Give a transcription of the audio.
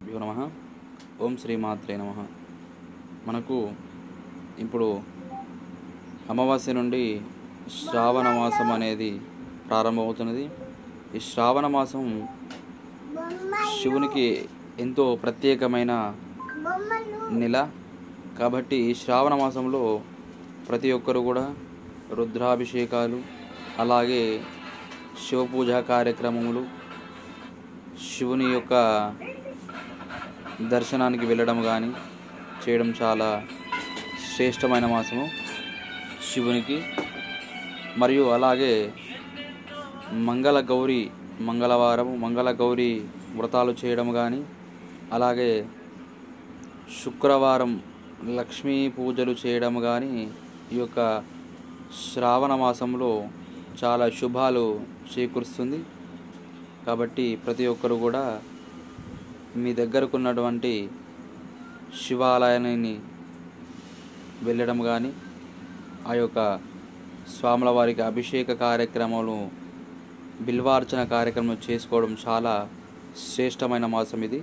భ్యో నమః. ఓం శ్రీమాత్రే నమః. మనకు ఇప్పుడు అమావాస్య నుండి శ్రావణ మాసం అనేది ప్రారంభమవుతున్నది. ఈ శ్రావణ మాసం శివునికి ఎంతో ప్రత్యేకమైన నెల కాబట్టి ఈ శ్రావణ మాసంలో ప్రతి ఒక్కరు కూడా రుద్రాభిషేకాలు, అలాగే శివపూజా కార్యక్రమములు, శివుని యొక్క దర్శనానికి వెళ్ళడం కానీ చేయడం చాలా శ్రేష్టమైన మాసము శివునికి. మరియు అలాగే మంగళవారం మంగళ గౌరి వ్రతాలు చేయడం కానీ, అలాగే శుక్రవారం లక్ష్మీ పూజలు చేయడం కానీ ఈ యొక్క శ్రావణ మాసంలో చాలా శుభాలు చేకూరుస్తుంది. కాబట్టి ప్రతి ఒక్కరు కూడా మీ దగ్గరకున్నటువంటి శివాలయాన్ని వెళ్ళడం కానీ, ఆ యొక్క స్వాముల వారికి అభిషేక కార్యక్రమాలు, బిల్వార్చన కార్యక్రమం చేసుకోవడం చాలా శ్రేష్టమైన మాసం ఇది.